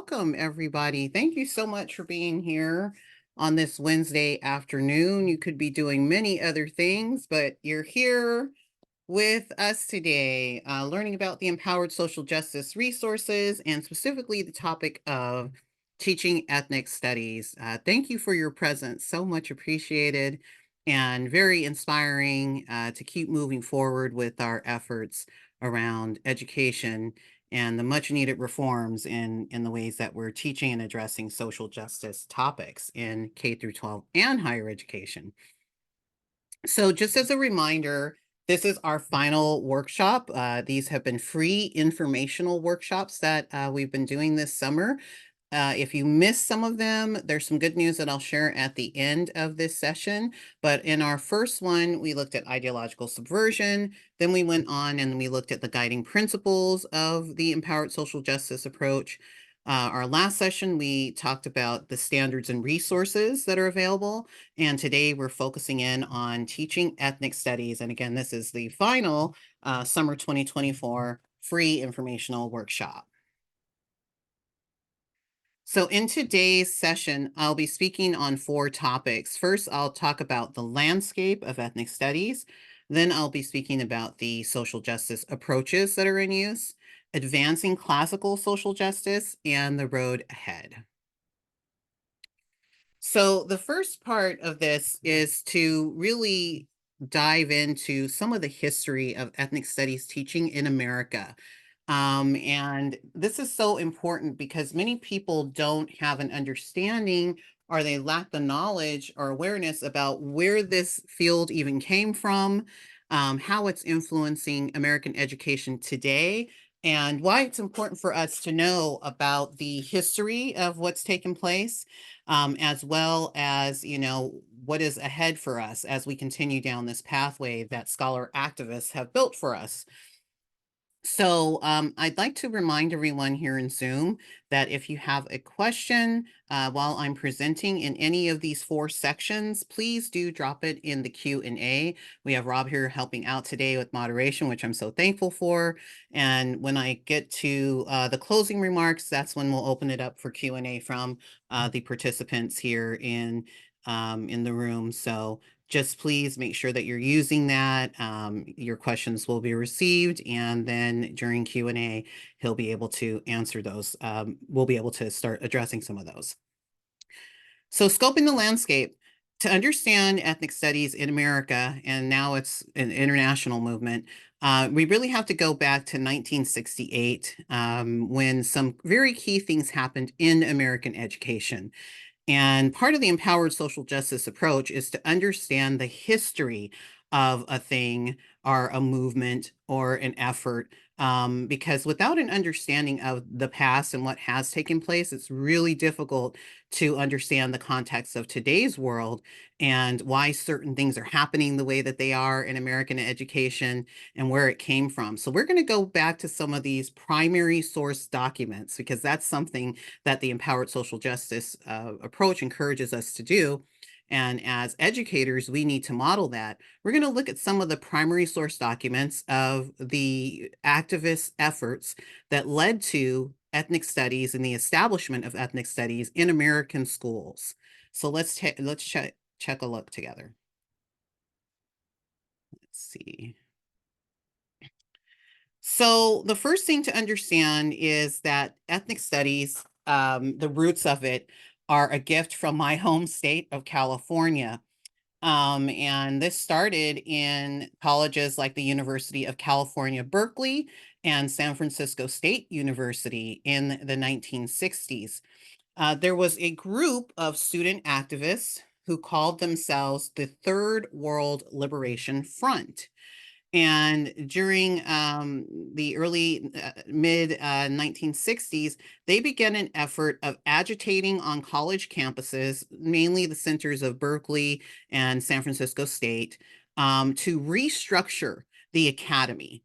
welcome everybody. Thank you so much for being here on this Wednesday afternoon. You could be doing many other things, but you're here with us today, learning about the empowered social justice resources and specifically the topic of teaching ethnic studies. Thank you for your presence. So much appreciated and very inspiring to keep moving forward with our efforts around education and the much needed reforms in the ways that we're teaching and addressing social justice topics in K through 12 and higher education. So just as a reminder, this is our final workshop. These have been free informational workshops that we've been doing this summer. If you missed some of them, there's some good news that I'll share at the end of this session. But in our first one, we looked at ideological subversion. Then we went on and we looked at the guiding principles of the empowered social justice approach. Our last session, we talked about the standards and resources that are available. And today we're focusing in on teaching ethnic studies. And again, this is the final summer 2024 free informational workshop. So in today's session, I'll be speaking on 4 topics. First, I'll talk about the landscape of ethnic studies. Then I'll be speaking about the social justice approaches that are in use, advancing classical social justice, and the road ahead. So the first part of this is to really dive into some of the history of ethnic studies teaching in America. And this is so important because many people don't have an understanding or they lack the knowledge or awareness about where this field even came from, how it's influencing American education today, and why it's important for us to know about the history of what's taken place, as well as, what is ahead for us as we continue down this pathway that scholar activists have built for us. So I'd like to remind everyone here in Zoom that if you have a question while I'm presenting in any of these 4 sections, please do drop it in the Q&A. We have Rob here helping out today with moderation, which I'm so thankful for. And when I get to the closing remarks, that's when we'll open it up for Q&A from the participants here in the room. So just please make sure that you're using that. Your questions will be received, and then during Q&A, he'll be able to answer those. We'll be able to start addressing some of those. So scoping the landscape. To understand ethnic studies in America, and now it's an international movement, we really have to go back to 1968 when some very key things happened in American education. And part of the empowered social justice approach is to understand the history of a thing or a movement or an effort. Because without an understanding of the past and what has taken place, it's really difficult to understand the context of today's world and why certain things are happening the way that they are in American education and where it came from. So we're going to go back to some of these primary source documents because that's something that the empowered social justice approach encourages us to do. And as educators, we need to model that. We're going to look at some of the primary source documents of the activist efforts that led to ethnic studies and the establishment of ethnic studies in American schools. So let's check a look together. Let's see. So the first thing to understand is that ethnic studies, the roots of it are a gift from my home state of California. And this started in colleges like the University of California, Berkeley, and San Francisco State University in the 1960s. There was a group of student activists who called themselves the Third World Liberation Front. And during the early mid 1960s, they began an effort of agitating on college campuses, mainly the centers of Berkeley and San Francisco State, to restructure the academy.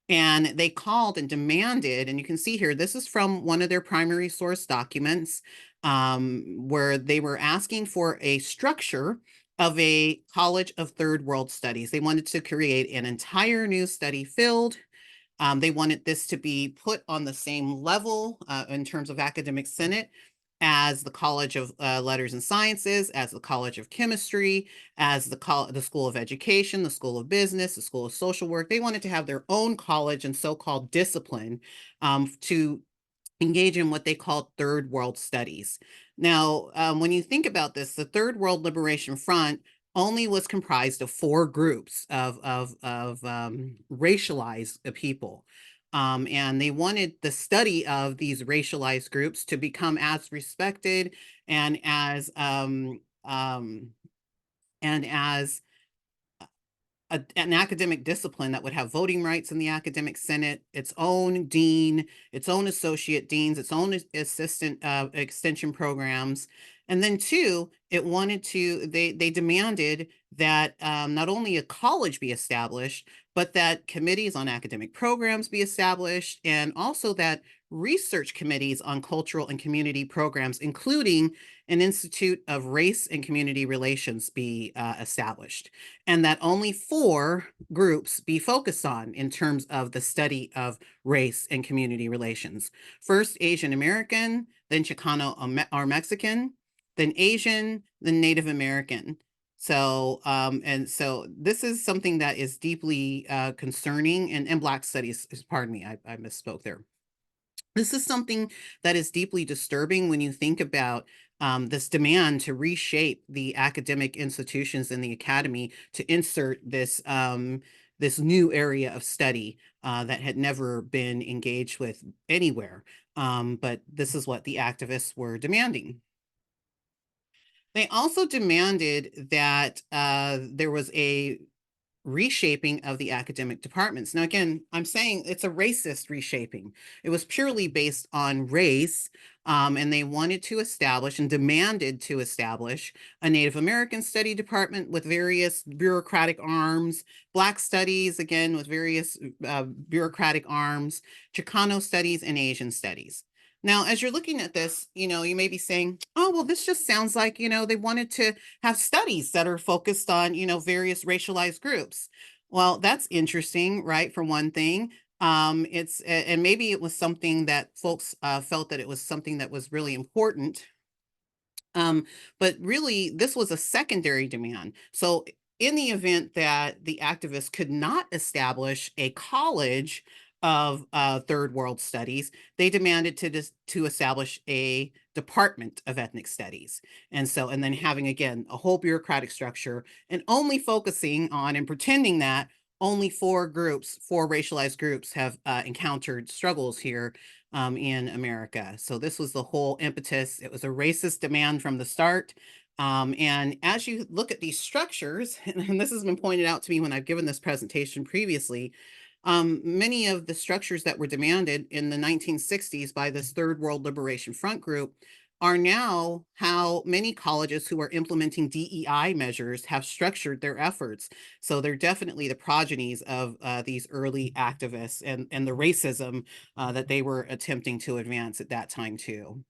And they called and demanded, and you can see here, this is from one of their primary source documents, where they were asking for a structure of a College of Third World Studies. They wanted to create an entire new study field They wanted this to be put on the same level in terms of academic senate as the College of Letters and Sciences, as the College of Chemistry, as the School of Education, the School of Business, the School of Social Work. They wanted to have their own college and so-called discipline to engage in what they called third world studies. Now, when you think about this, the Third World Liberation Front only was comprised of four groups of racialized people. And they wanted the study of these racialized groups to become as respected and as an academic discipline that would have voting rights in the academic senate, its own dean, its own associate deans, its own assistant extension programs. And then two, they demanded that not only a college be established, but that committees on academic programs be established, and also that research committees on cultural and community programs, including an Institute of Race and Community Relations, be established, and that only four groups be focused on in terms of the study of race and community relations. First, Asian American, then Chicano or Mexican, then Asian, then Native American. So this is something that is deeply concerning, and Black studies, pardon me, I misspoke there. This is something that is deeply disturbing when you think about this demand to reshape the academic institutions in the academy to insert this new area of study that had never been engaged with anywhere. But this is what the activists were demanding. They also demanded that there was a reshaping of the academic departments. Now, again, I'm saying it's a racist reshaping. It was purely based on race, and they wanted to establish and demanded to establish a Native American study department with various bureaucratic arms, Black studies, again, with various bureaucratic arms, Chicano studies, and Asian studies. Now, as you're looking at this, you may be saying, oh, well, this just sounds like, they wanted to have studies that are focused on, various racialized groups. Well, that's interesting, right? For one thing, and maybe it was something that folks felt that it was something that was really important. But really, this was a secondary demand. So in the event that the activists could not establish a college of third world studies, they demanded to establish a department of ethnic studies. And then having, again, a whole bureaucratic structure and only focusing on and pretending that only four racialized groups have encountered struggles here in America. So this was the whole impetus. It was a racist demand from the start. And as you look at these structures, and this has been pointed out to me when I've given this presentation previously, many of the structures that were demanded in the 1960s by this Third World Liberation Front group are now how many colleges who are implementing DEI measures have structured their efforts. So they're definitely the progenies of these early activists and the racism that they were attempting to advance at that time too.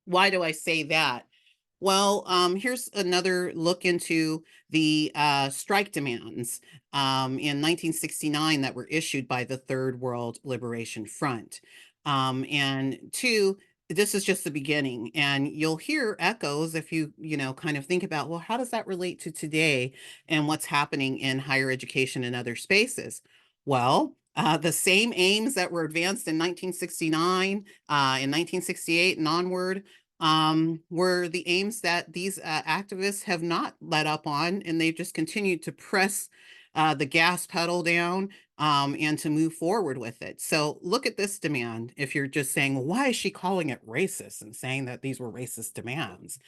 Why do I say that? Well, here's another look into the strike demands in 1969 that were issued by the Third World Liberation Front. And two, this is just the beginning, and you'll hear echoes if you kind of think about, well, how does that relate to today and what's happening in higher education and other spaces? Well, the same aims that were advanced in 1969, in 1968 and onward, were the aims that these activists have not let up on, and they've just continued to press the gas pedal down and to move forward with it. So look at this demand. If you're just saying, well, why is she calling it racist and saying that these were racist demands?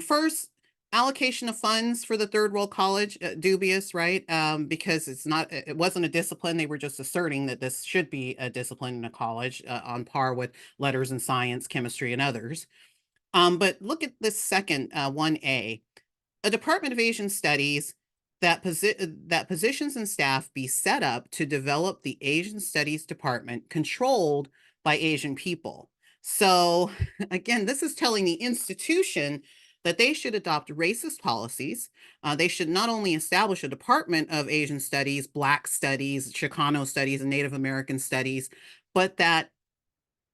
First, allocation of funds for the Third World College, dubious, right? Because it wasn't a discipline. They were just asserting that this should be a discipline in a college on par with letters and science, chemistry, and others. But look at this second 1A, a Department of Asian Studies that positions and staff be set up to develop the Asian Studies Department controlled by Asian people. So again, this is telling the institution that they should adopt racist policies. They should not only establish a Department of Asian Studies, Black Studies, Chicano Studies, and Native American Studies, but that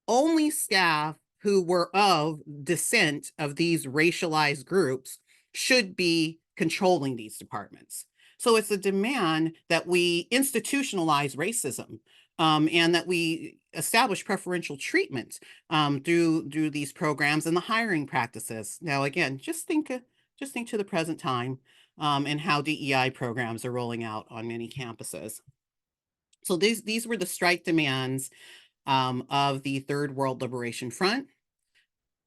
only staff who were of descent of these racialized groups should be controlling these departments. So it's a demand that we institutionalize racism, and that we establish preferential treatment through these programs and the hiring practices. Now, again, just think to the present time, and how DEI programs are rolling out on many campuses. So these were the strike demands of the Third World Liberation Front.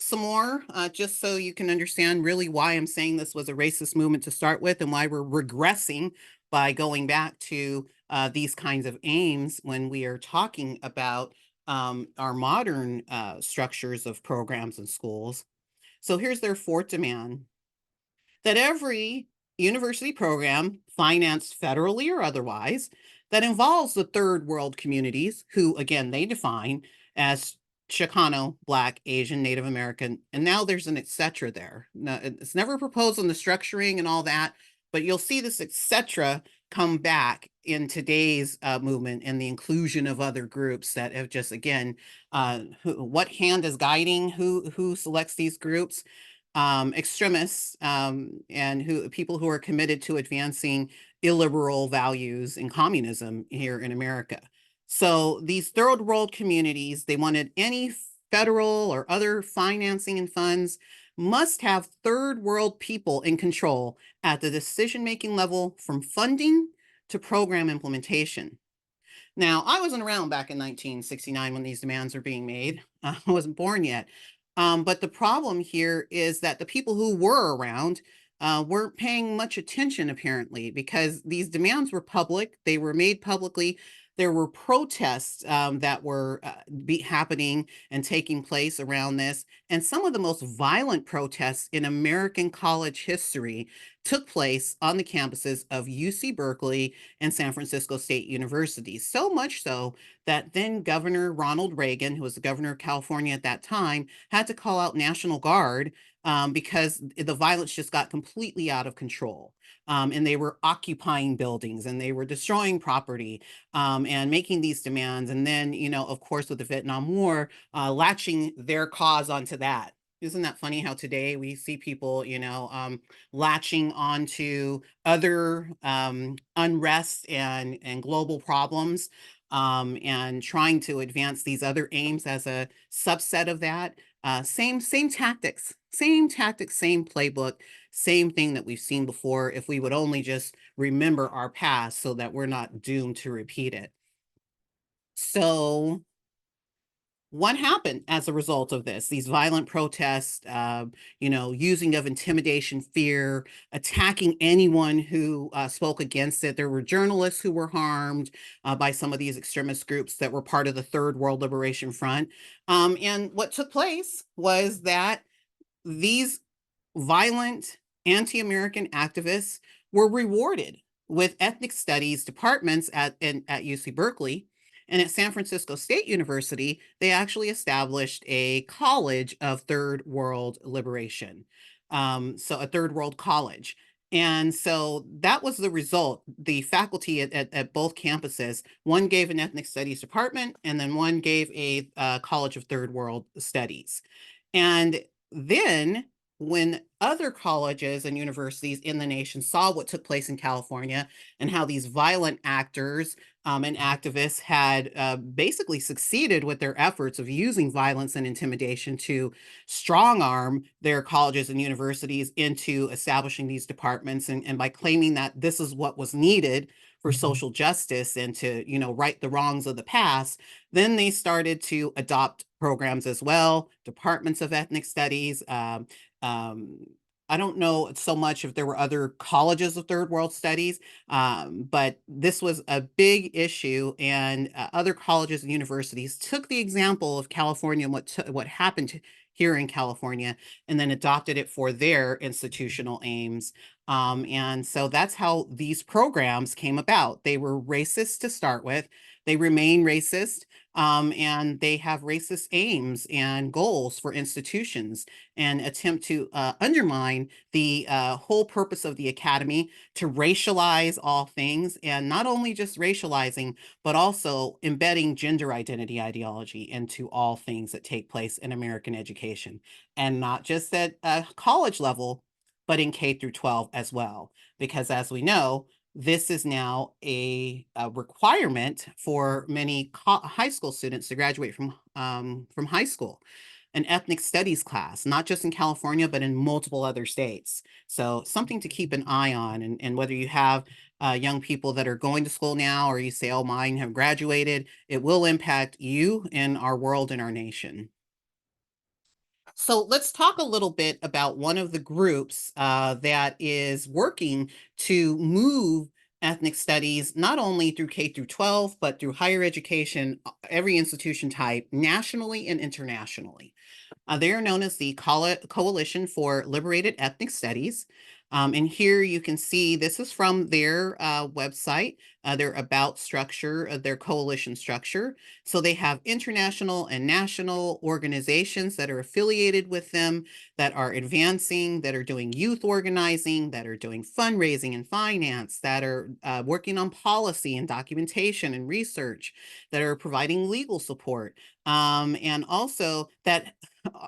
Some more, just so you can understand really why I'm saying this was a racist movement to start with, and why we're regressing by going back to these kinds of aims when we are talking about our modern structures of programs and schools. So here's their fourth demand: that every university program, financed federally or otherwise, that involves the third world communities, who again they define as Chicano, Black, Asian, Native American, and now there's an etc. there. Now, it's never proposed on the structuring and all that, but you'll see this etc. come back in today's movement and the inclusion of other groups that have just, again, what hand is guiding who selects these groups? Extremists, and people who are committed to advancing illiberal values and communism here in America. So these third world communities, they wanted any federal or other financing and funds must have third world people in control at the decision-making level, from funding to program implementation. Now, I wasn't around back in 1969 when these demands were being made. I wasn't born yet. But the problem here is that the people who were around weren't paying much attention, apparently, because these demands were public. They were made publicly. There were protests that were happening and taking place around this. And some of the most violent protests in American college history took place on the campuses of UC Berkeley and San Francisco State University. So much so that then Governor Ronald Reagan, who was the governor of California at that time, had to call out National Guard because the violence just got completely out of control. And they were occupying buildings and they were destroying property, and making these demands. And then, of course, with the Vietnam War, latching their cause onto that. Isn't that funny how today we see people, latching onto other unrest and global problems, and trying to advance these other aims as a subset of that. Same tactics, same tactics, same playbook, same thing that we've seen before, if we would only just remember our past so that we're not doomed to repeat it. So what happened as a result of this? These violent protests, using of intimidation, fear, attacking anyone who spoke against it. There were journalists who were harmed by some of these extremist groups that were part of the Third World Liberation Front. And what took place was that these violent anti-American activists were rewarded with ethnic studies departments at UC Berkeley. And at San Francisco State University, they actually established a college of third world liberation. So a third world college. And so that was the result. The faculty at both campuses, one gave an ethnic studies department, and then one gave a college of third world studies. And then when other colleges and universities in the nation saw what took place in California and how these violent actors and activists had basically succeeded with their efforts of using violence and intimidation to strong arm their colleges and universities into establishing these departments, and by claiming that this is what was needed for social justice and to, right the wrongs of the past, then they started to adopt programs as well, departments of ethnic studies. I don't know so much if there were other colleges of third world studies, but this was a big issue, and other colleges and universities took the example of California and what happened here in California, and then adopted it for their institutional aims. And so that's how these programs came about. They were racist to start with. They remain racist. and they have racist aims and goals for institutions and attempt to undermine the whole purpose of the academy to racialize all things, and not only just racializing, but also embedding gender identity ideology into all things that take place in American education, and not just at college level, but in K through 12 as well. Because as we know, this is now a requirement for many high school students to graduate from high school, an ethnic studies class, not just in California, but in multiple other states. So something to keep an eye on. And whether you have young people that are going to school now, or you say, oh, mine have graduated, it will impact you and our world and our nation. So let's talk a little bit about one of the groups that is working to move ethnic studies not only through K through 12, but through higher education, every institution type, nationally and internationally. They are known as the Coalition for Liberated Ethnic Studies. And here you can see this is from their website, their about structure, their coalition structure. So they have international and national organizations that are affiliated with them, that are advancing, that are doing youth organizing, that are doing fundraising and finance, that are working on policy and documentation and research, that are providing legal support, and also that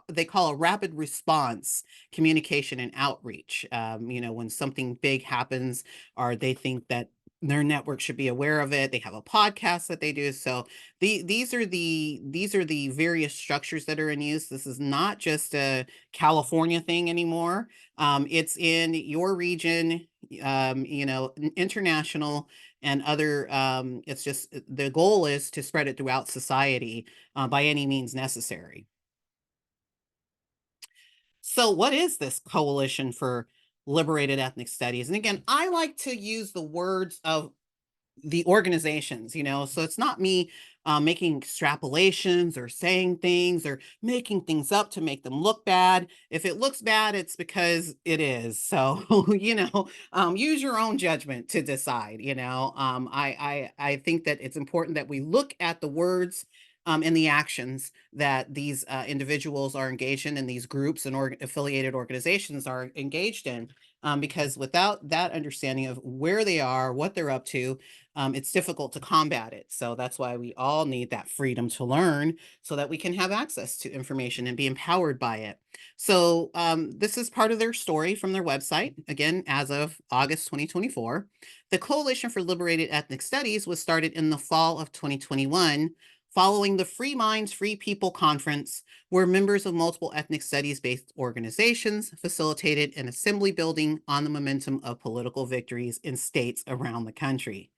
they call a rapid response communication and outreach. When something big happens, or they think that their network should be aware of it, they have a podcast that they do. So these are the various structures that are in use. This is not just a California thing anymore. It's in your region, international and other. It's just the goal is to spread it throughout society by any means necessary. So, what is this Coalition for Liberated Ethnic Studies? And again, I like to use the words of the organizations, so it's not me making extrapolations or saying things or making things up to make them look bad. If it looks bad, it's because it is. So, use your own judgment to decide. I think that it's important that we look at the words. And the actions that these individuals are engaged in, and these groups and affiliated organizations are engaged in, because without that understanding of where they are, what they're up to, it's difficult to combat it. So that's why we all need that freedom to learn so that we can have access to information and be empowered by it. So this is part of their story from their website. Again, as of August 2024, the Coalition for Liberated Ethnic Studies was started in the fall of 2021 following the Free Minds, Free People conference, where members of multiple ethnic studies-based organizations facilitated an assembly building on the momentum of political victories in states around the country.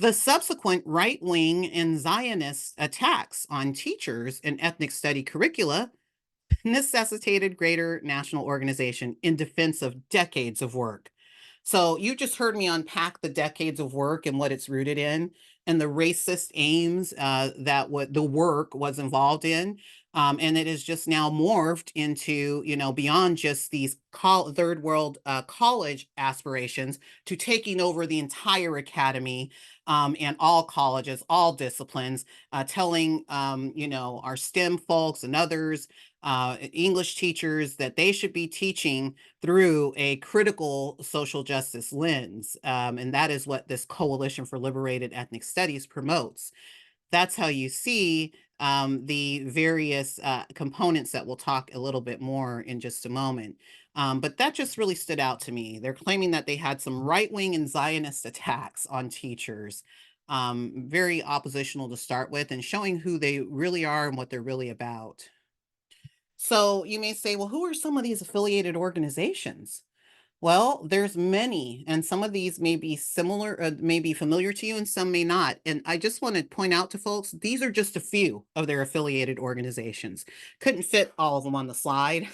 The subsequent right-wing and Zionist attacks on teachers and ethnic study curricula necessitated greater national organization in defense of decades of work. So you just heard me unpack the decades of work and what it's rooted in, and the racist aims that what the work was involved in. And it is just now morphed into, beyond just these third world college aspirations, to taking over the entire academy, and all colleges, all disciplines, telling, our STEM folks and others, English teachers, that they should be teaching through a critical social justice lens. And that is what this Coalition for Liberated Ethnic Studies promotes. That's how you see the various components that we'll talk a little bit more in just a moment. But that just really stood out to me. They're claiming that they had some right-wing and Zionist attacks on teachers, very oppositional to start with, and showing who they really are and what they're really about. So you may say, well, who are some of these affiliated organizations? Well, there's many, and some of these may be similar, may be familiar to you, and some may not. And I just want to point out to folks, these are just a few of their affiliated organizations. Couldn't fit all of them on the slide.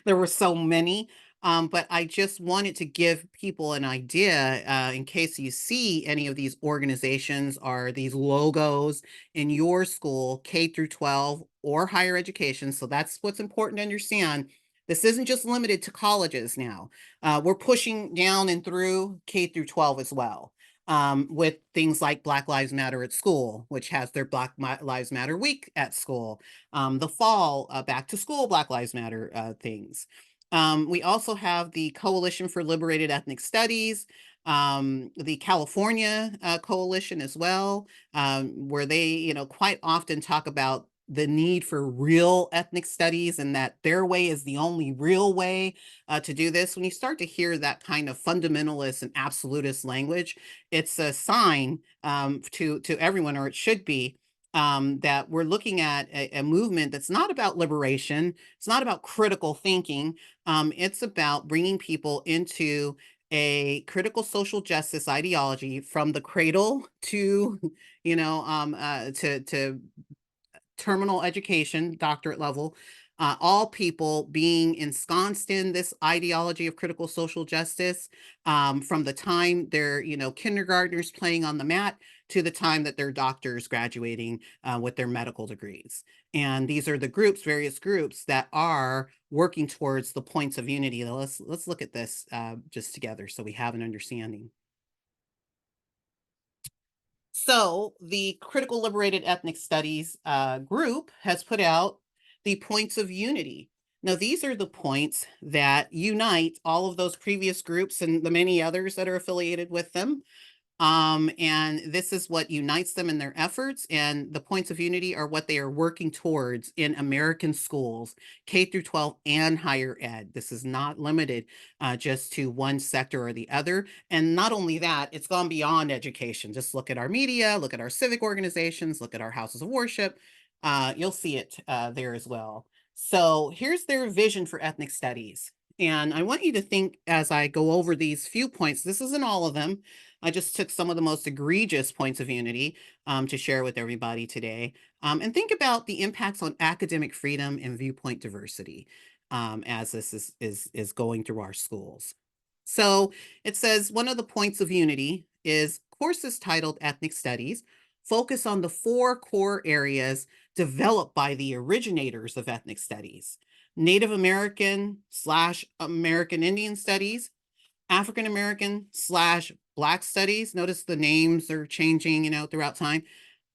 There were so many. But I just wanted to give people an idea, in case you see any of these organizations or these logos in your school, K through 12 or higher education. So that's what's important to understand. This isn't just limited to colleges now. We're pushing down and through K through 12 as well. with things like Black Lives Matter at school, which has their Lives Matter Week at school, the fall back to school Black Lives Matter things. We also have the Coalition for Liberated Ethnic Studies, the California Coalition as well, where they, quite often talk about the need for real ethnic studies and that their way is the only real way to do this. When you start to hear that kind of fundamentalist and absolutist language, it's a sign to everyone, or it should be, that we're looking at a movement that's not about liberation. It's not about critical thinking. It's about bringing people into a critical social justice ideology from the cradle to, to terminal education, doctorate level, all people being ensconced in this ideology of critical social justice, from the time they're, kindergartners playing on the mat to the time that they're doctors graduating with their medical degrees. And these are the groups, various groups that are working towards the points of unity. Let's look at this just together so we have an understanding. So the Critical Liberated Ethnic Studies group has put out the points of unity. Now, these are the points that unite all of those previous groups and the many others that are affiliated with them. And this is what unites them in their efforts. And the points of unity are what they are working towards in American schools, K through 12 and higher ed. This is not limited just to one sector or the other. And not only that, it's gone beyond education. Just look at our media, look at our civic organizations, look at our houses of worship. You'll see it there as well. So here's their vision for ethnic studies. And I want you to think as I go over these few points, this isn't all of them. I just took some of the most egregious points of unity to share with everybody today. And think about the impacts on academic freedom and viewpoint diversity as this is going through our schools. So it says one of the points of unity is courses titled Ethnic Studies focus on the four core areas developed by the originators of ethnic studies: Native American / American Indian studies, African American / Black studies. Notice the names are changing, throughout time.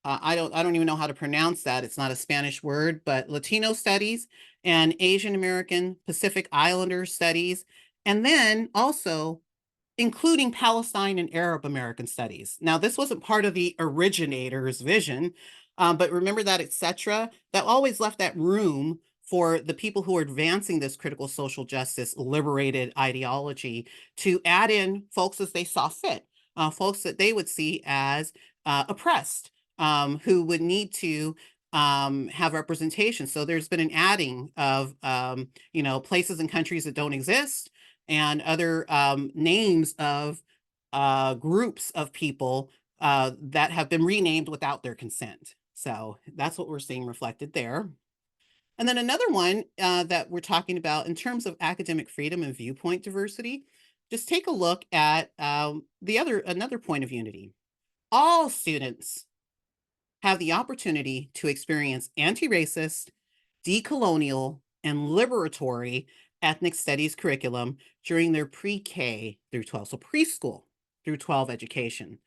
I don't even know how to pronounce that. It's not a Spanish word, but Latino studies and Asian American Pacific Islander studies. And then also including Palestine and Arab American studies. Now, this wasn't part of the originator's vision, but remember that etc. That always left that room for the people who are advancing this critical social justice liberated ideology to add in folks as they saw fit, folks that they would see as oppressed, who would need to have representation. So there's been an adding of, places and countries that don't exist, and other names of groups of people that have been renamed without their consent. So that's what we're seeing reflected there. And then another one that we're talking about in terms of academic freedom and viewpoint diversity, just take a look at another point of unity. All students have the opportunity to experience anti-racist, decolonial, and liberatory ethnic studies curriculum during their pre-K through 12, so preschool through 12 education.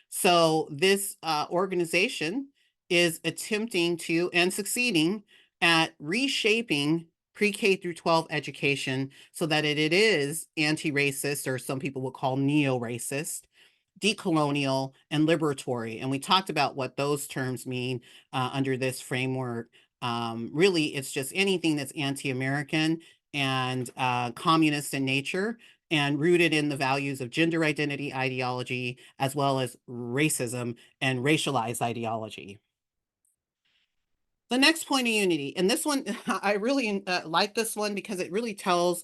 So this organization is attempting to and succeeding at reshaping pre-K through 12 education so that it is anti-racist, or some people would call neo-racist, decolonial, and liberatory. And we talked about what those terms mean under this framework. Really, it's just anything that's anti-American and communist in nature and rooted in the values of gender identity ideology, as well as racism and racialized ideology. The next point of unity, and this one, I really like this one because it really tells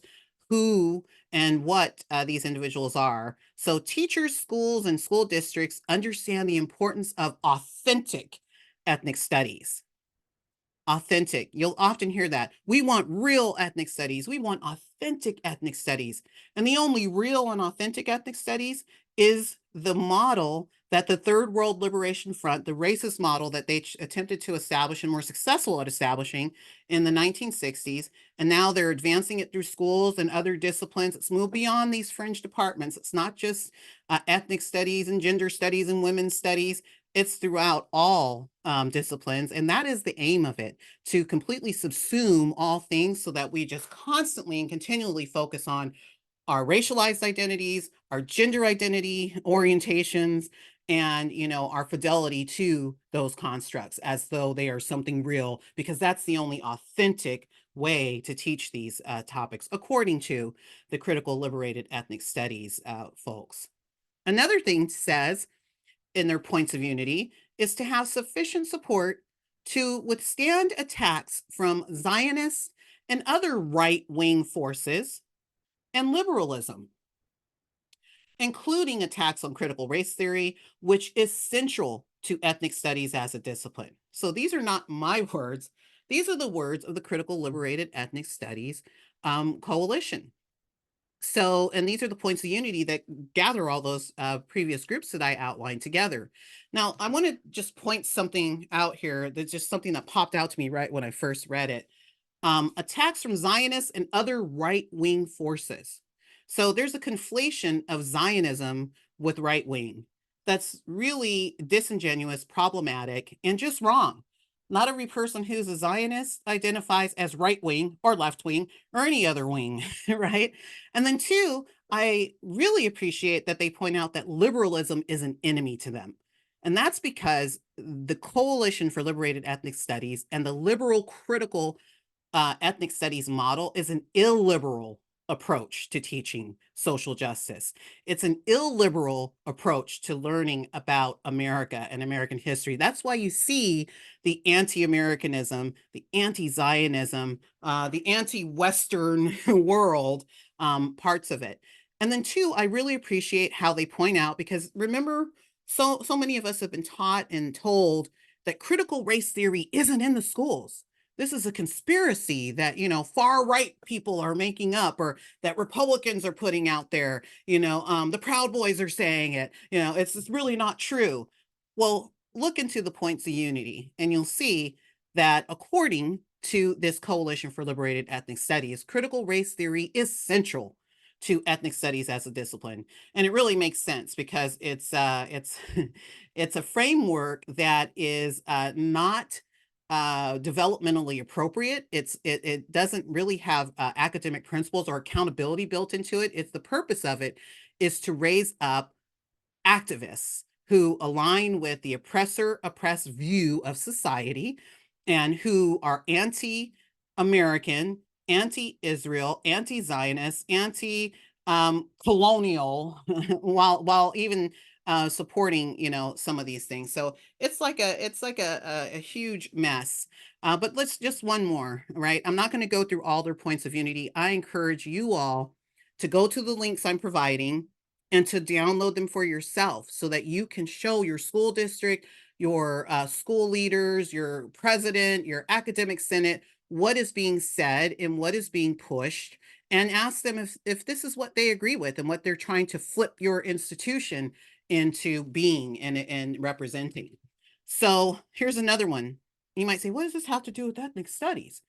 who and what these individuals are. So teachers, schools, and school districts understand the importance of authentic ethnic studies. Authentic. You'll often hear that. We want real ethnic studies. We want authentic ethnic studies. And the only real and authentic ethnic studies is the model that the Third World Liberation Front, the racist model that they attempted to establish and were successful at establishing in the 1960s, and now they're advancing it through schools and other disciplines. It's moved beyond these fringe departments. It's not just ethnic studies and gender studies and women's studies. It's throughout all disciplines, and that is the aim of it, to completely subsume all things so that we just constantly and continually focus on our racialized identities, our gender identity orientations, and our fidelity to those constructs as though they are something real, because that's the only authentic way to teach these topics, according to the critical liberated ethnic studies folks. Another thing says in their points of unity is to have sufficient support to withstand attacks from Zionists and other right-wing forces and liberalism, including attacks on critical race theory, which is central to ethnic studies as a discipline. So these are not my words. These are the words of the Critical Liberated Ethnic Studies Coalition. So, and these are the points of unity that gather all those previous groups that I outlined together. Now, I want to just point something out here that's just something that popped out to me right when I first read it. Attacks from Zionists and other right-wing forces. So there's a conflation of Zionism with right-wing. That's really disingenuous, problematic, and just wrong. Not every person who's a Zionist identifies as right-wing or left-wing or any other wing, right? And then two, I really appreciate that they point out that liberalism is an enemy to them. And that's because the Coalition for Liberated Ethnic Studies and the liberal critical ethnic studies model is an illiberal approach to teaching social justice. It's an illiberal approach to learning about America and American history. That's why you see the anti-Americanism, the anti-Zionism, the anti-Western world parts of it. And then two, I really appreciate how they point out, because remember, so many of us have been taught and told that critical race theory isn't in the schools. This is a conspiracy that, far right people are making up, or that Republicans are putting out there. The Proud Boys are saying it. It's really not true. Well, look into the points of unity, and you'll see that according to this Coalition for Liberated Ethnic Studies, critical race theory is central to ethnic studies as a discipline. And it really makes sense, because it's it's a framework that is not developmentally appropriate. It doesn't really have academic principles or accountability built into it. It's the purpose of it is to raise up activists who align with the oppressor-oppressed view of society, and who are anti-American, anti-Israel, anti-Zionist, anti-colonial, while even supporting, some of these things. So it's like a huge mess. But let's just one more, right? I'm not going to go through all their points of unity. I encourage you all to go to the links I'm providing and to download them for yourself, so that you can show your school district, your school leaders, your president, your academic senate, what is being said and what is being pushed, and ask them if this is what they agree with and what they're trying to flip your institution into being and representing. So here's another one. You might say, what does this have to do with ethnic studies?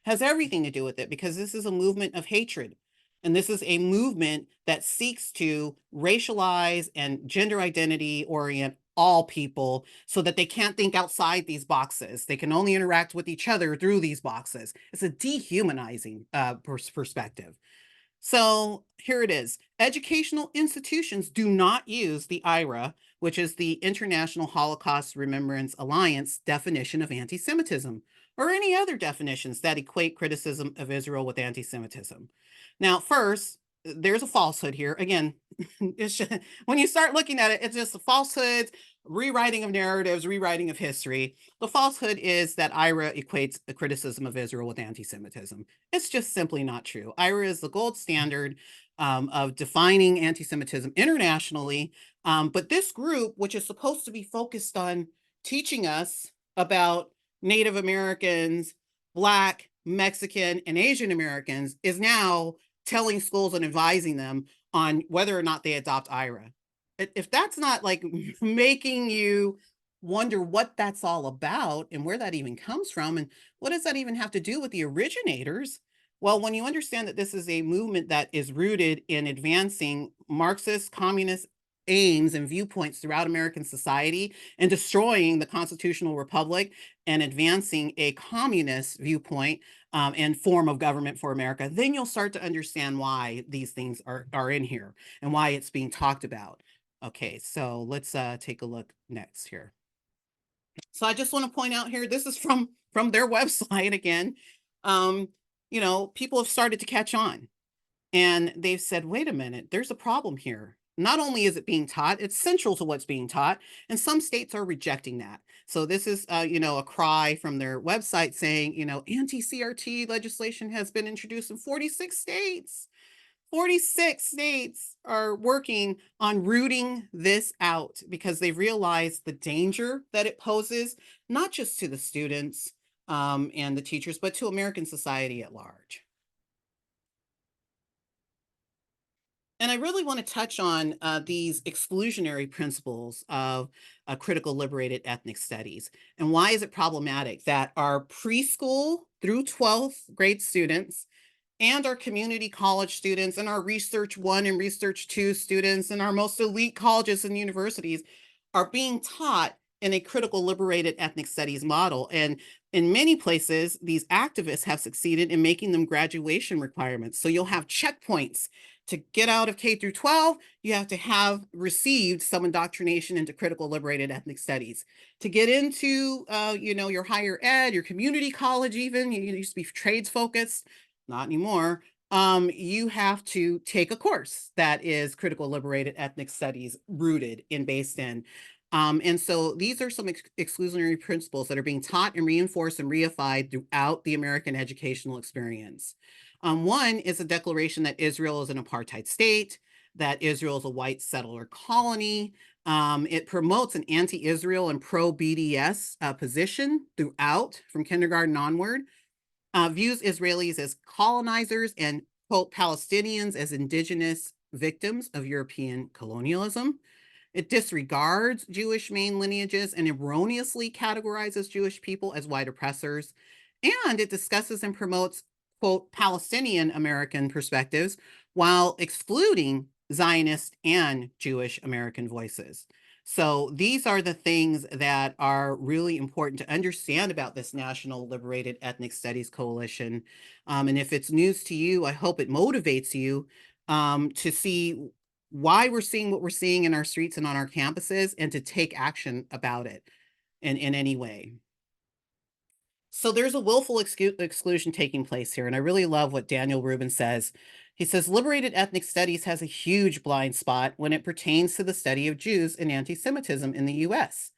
Has everything to do with it, because this is a movement of hatred. And this is a movement that seeks to racialize and gender identity orient all people, so that they can't think outside these boxes. They can only interact with each other through these boxes. It's a dehumanizing perspective. So here it is. Educational institutions do not use the IRA, which is the International Holocaust Remembrance Alliance definition of anti-Semitism, or any other definitions that equate criticism of Israel with anti-Semitism. Now, first, there's a falsehood here. Again, when you start looking at it, it's just a falsehood, rewriting of narratives, rewriting of history. The falsehood is that IRA equates a criticism of Israel with anti-Semitism. It's just simply not true. IRA is the gold standard of defining anti-Semitism internationally. But this group, which is supposed to be focused on teaching us about Native Americans, Black, Mexican, and Asian Americans, is now telling schools and advising them on whether or not they adopt IRA. if that's not like making you wonder what that's all about and where that even comes from and what does that even have to do with the originators? Well, when you understand that this is a movement that is rooted in advancing Marxist, communist aims and viewpoints throughout American society and destroying the constitutional republic and advancing a communist viewpoint and form of government for America, then you'll start to understand why these things are in here and why it's being talked about. Okay, so let's take a look next here. So I just want to point out here, this is from their website again. Um, people have started to catch on and they've said, wait a minute, there's a problem here. Not only is it being taught, it's central to what's being taught, and some states are rejecting that. So this is, a cry from their website saying, anti-CRT legislation has been introduced in 46 states. 46 states are working on rooting this out because they realize the danger that it poses, not just to the students and the teachers, but to American society at large. And I really want to touch on these exclusionary principles of critical liberated ethnic studies. And why is it problematic that our preschool through 12th grade students and our community college students and our research one and research two students and our most elite colleges and universities are being taught in a critical liberated ethnic studies model. And in many places, these activists have succeeded in making them graduation requirements. So you'll have checkpoints to get out of K through 12, you have to have received some indoctrination into critical liberated ethnic studies. To get into, your higher ed, your community college even, you used to be trades focused, not anymore. You have to take a course that is critical liberated ethnic studies rooted and based in. And so these are some exclusionary principles that are being taught and reinforced and reified throughout the American educational experience. One is a declaration that Israel is an apartheid state, that Israel is a white settler colony. It promotes an anti-Israel and pro-BDS position throughout, from kindergarten onward, views Israelis as colonizers and, quote, Palestinians as indigenous victims of European colonialism. It disregards Jewish main lineages and erroneously categorizes Jewish people as white oppressors. And it discusses and promotes, quote, Palestinian American perspectives while excluding Zionist and Jewish American voices. So these are the things that are really important to understand about this National Liberated Ethnic Studies Coalition. And if it's news to you, I hope it motivates you to see why we're seeing what we're seeing in our streets and on our campuses and to take action about it in any way. So there's a willful exclusion taking place here. And I really love what Daniel Rubin says. He says, liberated ethnic studies has a huge blind spot when it pertains to the study of Jews and anti-Semitism in the US.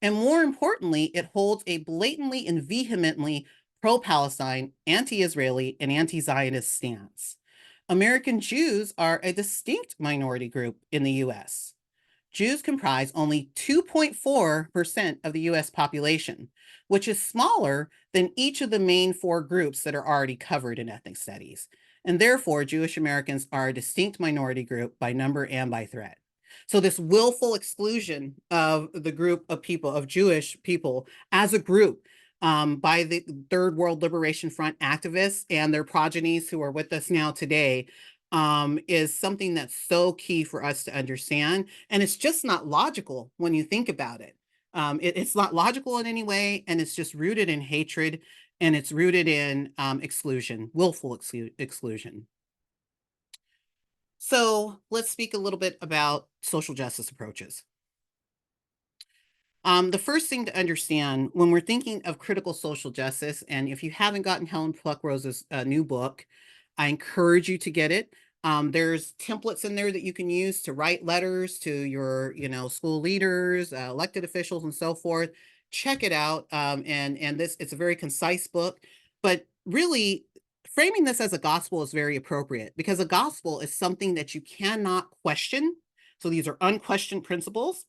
And more importantly, it holds a blatantly and vehemently pro-Palestine, anti-Israeli, and anti-Zionist stance. American Jews are a distinct minority group in the US. Jews comprise only 2.4% of the US population, which is smaller than each of the main four groups that are already covered in ethnic studies. And therefore, Jewish Americans are a distinct minority group by number and by threat. So this willful exclusion of the group of people, of Jewish people as a group, by the Third World Liberation Front activists and their progenies who are with us now today, is something that's so key for us to understand. And it's just not logical when you think about it. It's not logical in any way, and it's just rooted in hatred, and it's rooted in exclusion, willful exclusion. So let's speak a little bit about social justice approaches. The first thing to understand when we're thinking of critical social justice, and if you haven't gotten Helen Pluckrose's new book, I encourage you to get it. There's templates in there that you can use to write letters to your, school leaders, elected officials, and so forth. Check it out. And this, it's a very concise book, but really framing this as a gospel is very appropriate because a gospel is something that you cannot question. So these are unquestioned principles.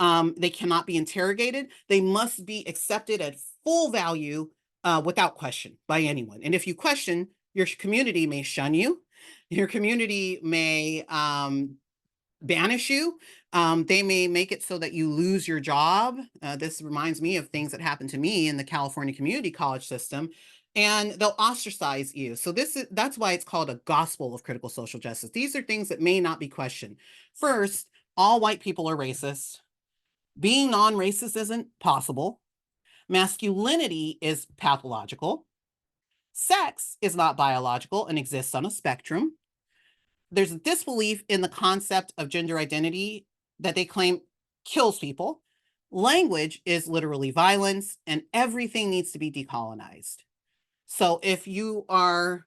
They cannot be interrogated. They must be accepted at full value without question by anyone. And if you question, your community may shun you. Your community may banish you. They may make it so that you lose your job. This reminds me of things that happened to me in the California community college system, and they'll ostracize you. So that's why it's called a gospel of critical social justice. These are things that may not be questioned. First, all white people are racist. Being non-racist isn't possible. Masculinity is pathological. Sex is not biological and exists on a spectrum. There's a disbelief in the concept of gender identity that they claim kills people. Language is literally violence, and everything needs to be decolonized. So if you are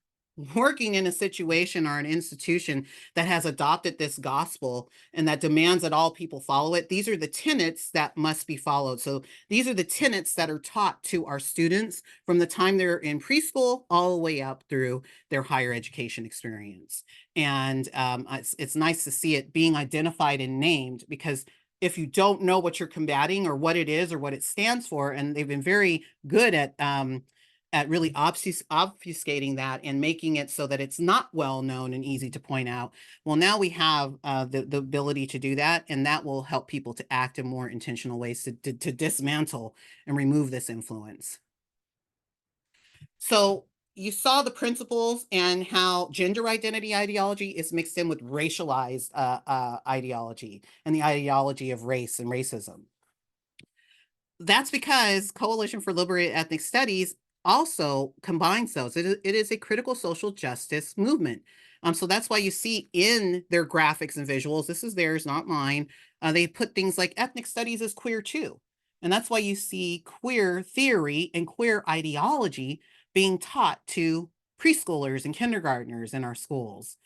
working in a situation or an institution that has adopted this gospel and that demands that all people follow it, these are the tenets that must be followed. So these are the tenets that are taught to our students from the time they're in preschool all the way up through their higher education experience. And it's nice to see it being identified and named, because if you don't know what you're combating or what it is or what it stands for, and they've been very good at really obfuscating that and making it so that it's not well known and easy to point out. Well, now we have the ability to do that, and that will help people to act in more intentional ways to dismantle and remove this influence. So you saw the principles and how gender identity ideology is mixed in with racialized ideology and the ideology of race and racism. That's because Coalition for Liberated Ethnic Studies also combines those. It is a critical social justice movement. So that's why you see in their graphics and visuals, this is theirs, not mine. They put things like ethnic studies as queer too. And that's why you see queer theory and queer ideology being taught to preschoolers and kindergartners in our schools,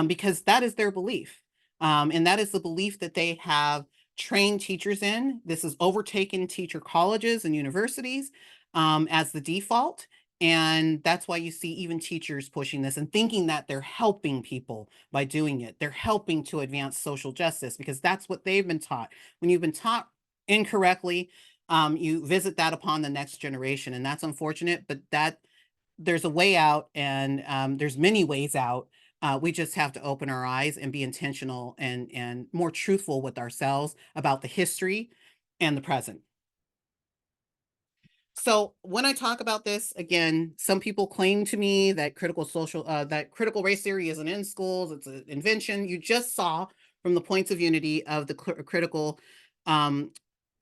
because that is their belief. And that is the belief that they have trained teachers in. This has overtaken teacher colleges and universities as the default. And that's why you see even teachers pushing this and thinking that they're helping people by doing it. They're helping to advance social justice because that's what they've been taught. When you've been taught incorrectly, you visit that upon the next generation. And that's unfortunate, but that there's a way out, and there's many ways out. We just have to open our eyes and be intentional and more truthful with ourselves about the history and the present. So when I talk about this, again, some people claim to me that that critical race theory isn't in schools. It's an invention. You just saw from the points of unity of the critical um,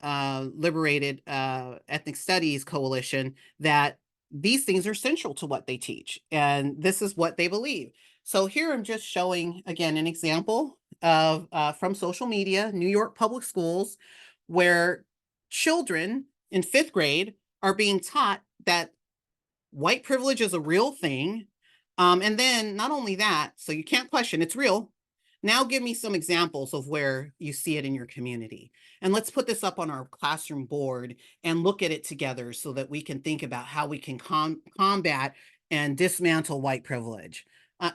liberated ethnic studies coalition that these things are central to what they teach. And this is what they believe. So here I'm just showing, again, an example of from social media, New York public schools, where children in fifth grade are being taught that white privilege is a real thing. And then not only that, so you can't question it's real. Now give me some examples of where you see it in your community. And let's put this up on our classroom board and look at it together so that we can think about how we can combat and dismantle white privilege.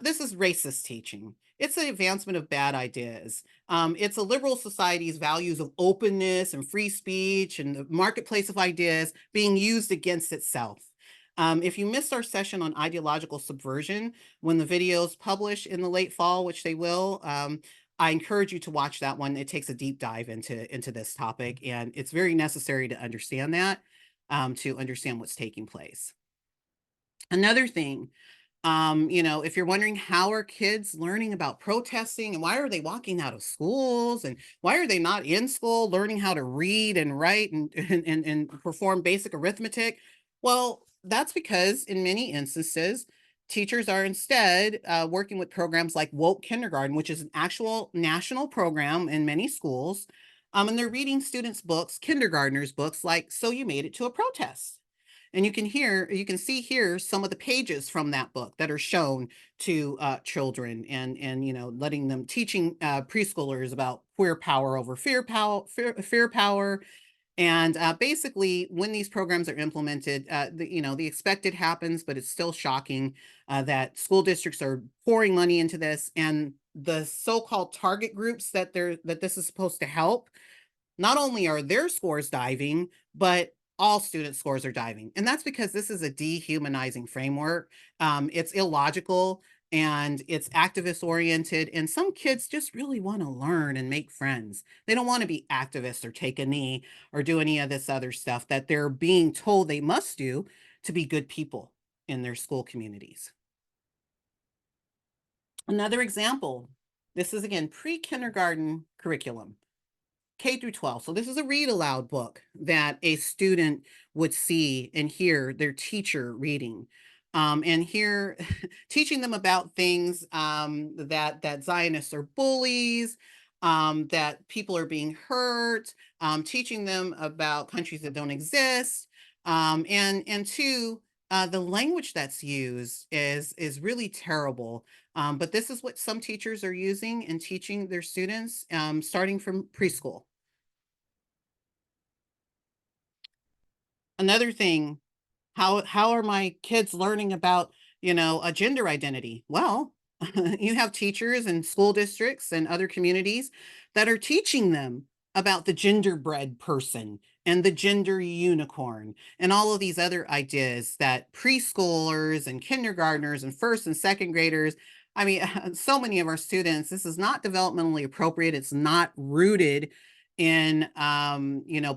This is racist teaching. It's the advancement of bad ideas. It's a liberal society's values of openness and free speech and the marketplace of ideas being used against itself. If you missed our session on ideological subversion, when the videos publish in the late fall, which they will, I encourage you to watch that one. It takes a deep dive into this topic, and it's very necessary to understand that, to understand what's taking place. Another thing, if you're wondering how are kids learning about protesting and why are they walking out of schools and why are they not in school learning how to read and write and perform basic arithmetic? Well, that's because in many instances, teachers are instead working with programs like Woke Kindergarten, which is an actual national program in many schools. And they're reading students' books, kindergartners' books, like So You Made It to a Protest. And you can see here some of the pages from that book that are shown to children, and letting them teaching preschoolers about queer power over fear power. And basically, when these programs are implemented, the expected happens, but it's still shocking that school districts are pouring money into this, and the so-called target groups that this is supposed to help, not only are their scores diving, but all student scores are diving. And that's because this is a dehumanizing framework. It's illogical. and it's activist oriented. And some kids just really want to learn and make friends. They don't want to be activists or take a knee or do any of this other stuff that they're being told they must do to be good people in their school communities. Another example, this is again pre-kindergarten curriculum. K through 12. So this is a read aloud book that a student would see and hear their teacher reading. And here teaching them about things that Zionists are bullies, that people are being hurt, teaching them about countries that don't exist, and two, the language that's used is really terrible. But this is what some teachers are using and teaching their students, starting from preschool. Another thing, how are my kids learning about, a gender identity? Well, you have teachers and school districts and other communities that are teaching them about the genderbread person and the gender unicorn and all of these other ideas that preschoolers and kindergartners and first and second graders, I mean, so many of our students, this is not developmentally appropriate. It's not rooted in,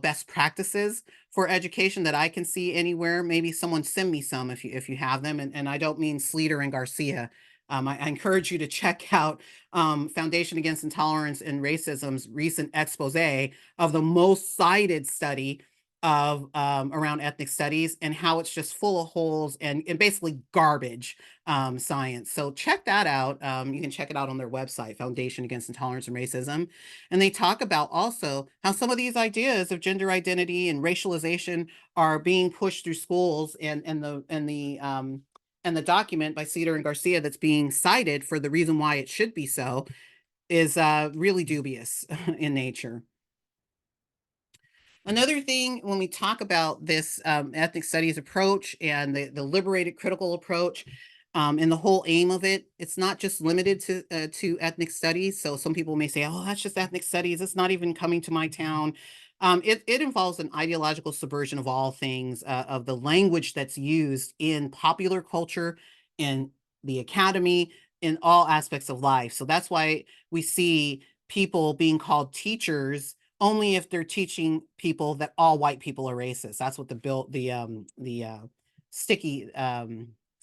best practices for education that I can see anywhere. Maybe someone send me some if you have them. And I don't mean Sleater and Garcia. I encourage you to check out Foundation Against Intolerance and Racism's recent expose of the most cited study of around ethnic studies and how it's just full of holes and basically garbage science. So check that out. You can check it out on their website, Foundation Against Intolerance and Racism. And they talk about also how some of these ideas of gender identity and racialization are being pushed through schools, and the document by Cedar and Garcia that's being cited for the reason why it should be so is really dubious in nature. Another thing, when we talk about this ethnic studies approach and the liberated critical approach, and the whole aim of it, it's not just limited to ethnic studies. So some people may say, "Oh, that's just ethnic studies. It's not even coming to my town." It involves an ideological subversion of all things, of the language that's used in popular culture, in the academy, in all aspects of life. So that's why we see people being called teachers only if they're teaching people that all white people are racist. That's what the sticky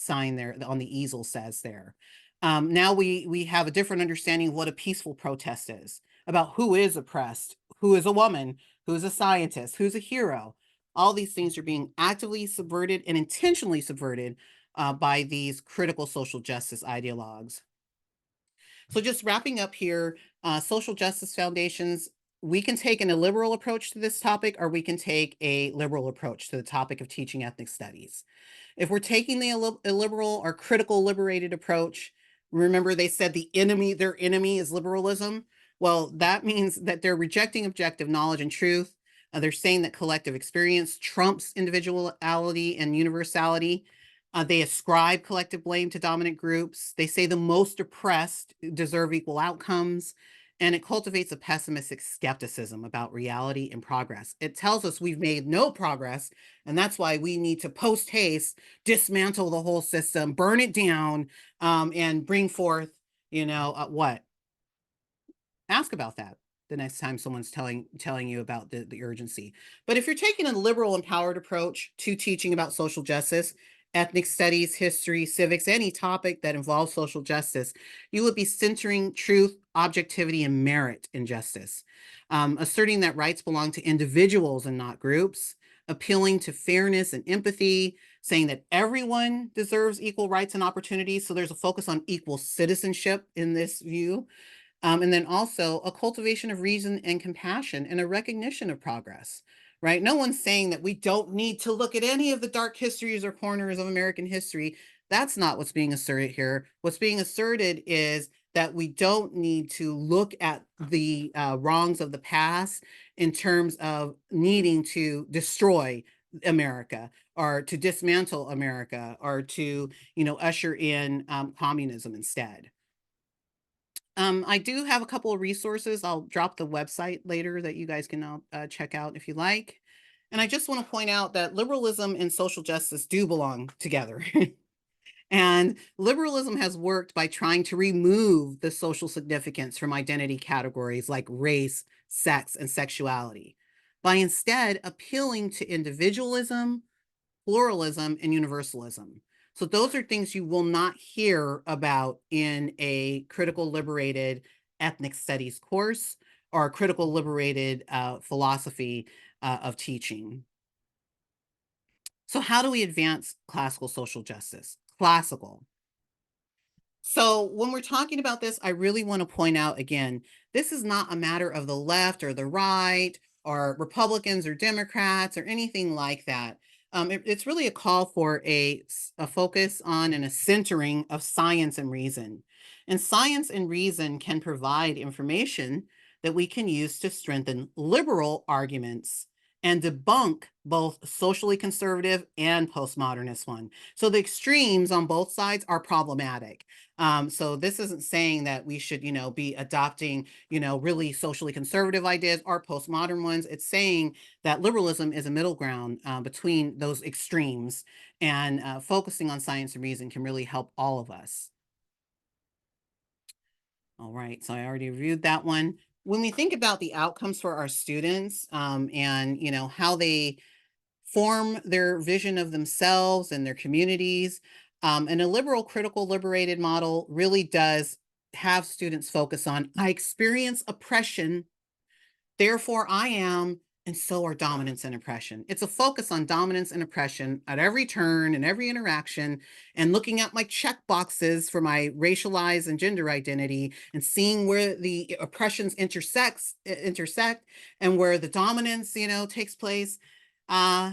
sign there on the easel says there. Now we have a different understanding of what a peaceful protest is, about who is oppressed, who is a woman, who's a scientist, who's a hero. All these things are being actively subverted and intentionally subverted by these critical social justice ideologues. So just wrapping up here, social justice foundations, we can take an illiberal approach to this topic, or we can take a liberal approach to the topic of teaching ethnic studies. If we're taking the illiberal or critical liberated approach, remember they said their enemy is liberalism. Well, that means that they're rejecting objective knowledge and truth. They're saying that collective experience trumps individuality and universality. They ascribe collective blame to dominant groups. They say the most oppressed deserve equal outcomes. And it cultivates a pessimistic skepticism about reality and progress. It tells us we've made no progress, and that's why we need to post haste dismantle the whole system, burn it down, and bring forth, what? Ask about that the next time someone's telling you about the urgency. But if you're taking a liberal empowered approach to teaching about social justice, ethnic studies, history, civics, any topic that involves social justice, you would be centering truth, objectivity, and merit in justice, asserting that rights belong to individuals and not groups, appealing to fairness and empathy, saying that everyone deserves equal rights and opportunities. So there's a focus on equal citizenship in this view. And then also a cultivation of reason and compassion and a recognition of progress, right? No one's saying that we don't need to look at any of the dark histories or corners of American history. That's not what's being asserted here. What's being asserted is that we don't need to look at the wrongs of the past in terms of needing to destroy America or to dismantle America or to, usher in communism instead. I do have a couple of resources. I'll drop the website later that you guys can check out if you like. And I just want to point out that liberalism and social justice do belong together. And liberalism has worked by trying to remove the social significance from identity categories like race, sex, and sexuality, by instead appealing to individualism, pluralism, and universalism. So those are things you will not hear about in a critical liberated ethnic studies course or a critical liberated philosophy of teaching. So how do we advance classical social justice? Classical. So when we're talking about this, I really want to point out again, this is not a matter of the left or the right or Republicans or Democrats or anything like that. It's really a call for a focus on and a centering of science and reason. And science and reason can provide information that we can use to strengthen liberal arguments and debunk both socially conservative and postmodernist one. So the extremes on both sides are problematic. So this isn't saying that we should, be adopting, really socially conservative ideas or postmodern ones. It's saying that liberalism is a middle ground between those extremes, and focusing on science and reason can really help all of us. All right, so I already reviewed that one. When we think about the outcomes for our students, and how they form their vision of themselves and their communities. And a liberal critical liberated model really does have students focus on, I experience oppression, therefore I am, and so are dominance and oppression. It's a focus on dominance and oppression at every turn and every interaction, and looking at my check boxes for my racialized and gender identity and seeing where the oppressions intersect and where the dominance, takes place. Uh,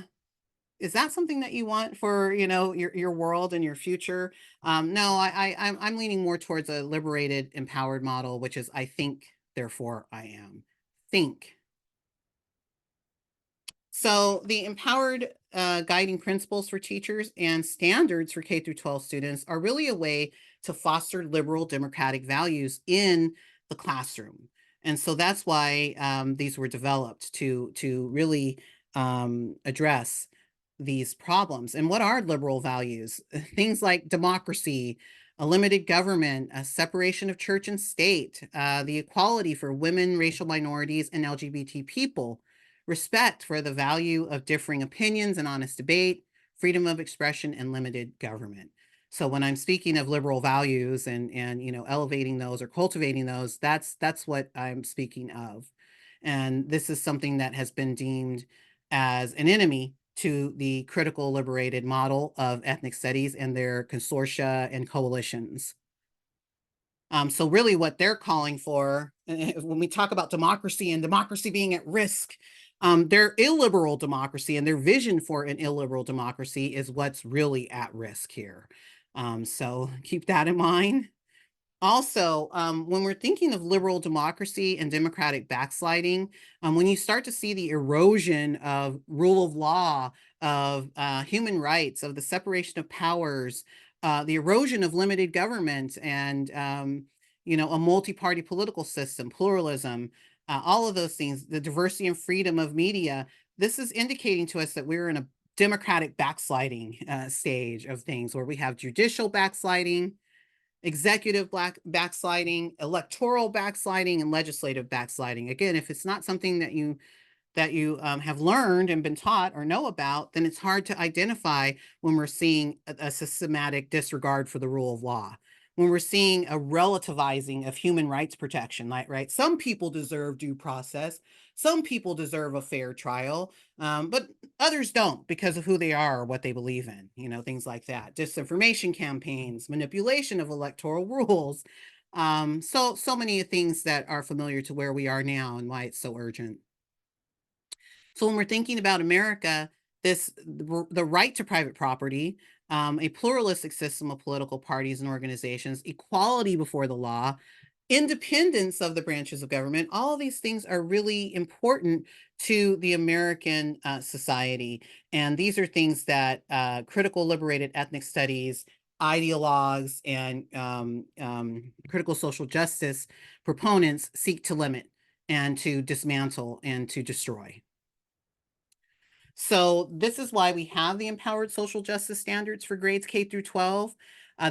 is that something that you want for, your world and your future? No, I'm leaning more towards a liberated, empowered model, which is I think, therefore I am. Think. So the empowered guiding principles for teachers and standards for K through 12 students are really a way to foster liberal democratic values in the classroom. And so that's why these were developed to really address these problems. And what are liberal values? Things like democracy, a limited government, a separation of church and state, the equality for women, racial minorities, and LGBT people, respect for the value of differing opinions and honest debate, freedom of expression, and limited government. So when I'm speaking of liberal values and elevating those or cultivating those, that's what I'm speaking of. And this is something that has been deemed as an enemy to the critical liberated model of ethnic studies and their consortia and coalitions. So really what they're calling for, when we talk about democracy and democracy being at risk, their illiberal democracy and their vision for an illiberal democracy is what's really at risk here. So keep that in mind. Also, when we're thinking of liberal democracy and democratic backsliding, when you start to see the erosion of rule of law, of human rights, of the separation of powers, the erosion of limited government, and a multi-party political system, pluralism, all of those things, the diversity and freedom of media, this is indicating to us that we're in a democratic backsliding stage of things, where we have judicial backsliding, executive backsliding, electoral backsliding, and legislative backsliding. Again, if it's not something that you have learned and been taught or know about, then it's hard to identify when we're seeing a systematic disregard for the rule of law. When we're seeing a relativizing of human rights protection, like, right, some people deserve due process, some people deserve a fair trial, but others don't because of who they are or what they believe in, things like that. Disinformation campaigns, manipulation of electoral rules. So many things that are familiar to where we are now and why it's so urgent. So when we're thinking about America, the right to private property, a pluralistic system of political parties and organizations, equality before the law, independence of the branches of government, all of these things are really important to the American society. And these are things that critical liberated ethnic studies, ideologues, and critical social justice proponents seek to limit and to dismantle and to destroy. So this is why we have the empowered social justice standards for grades K through 12.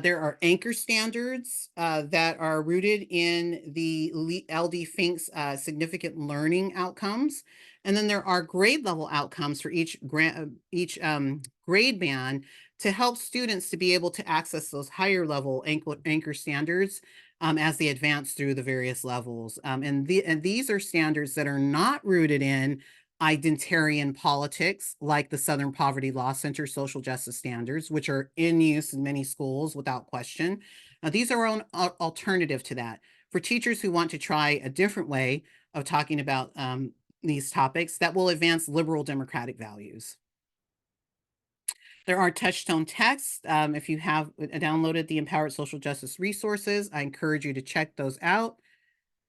There are anchor standards that are rooted in the LD Fink's significant learning outcomes. And then there are grade level outcomes for each grade band to help students to be able to access those higher level anchor standards as they advance through the various levels. And these are standards that are not rooted in identitarian politics like the Southern Poverty Law Center social justice standards, which are in use in many schools without question. These are an alternative to that. For teachers who want to try a different way of talking about these topics that will advance liberal democratic values. There are touchstone texts. If you have downloaded the Empowered Social Justice resources, I encourage you to check those out.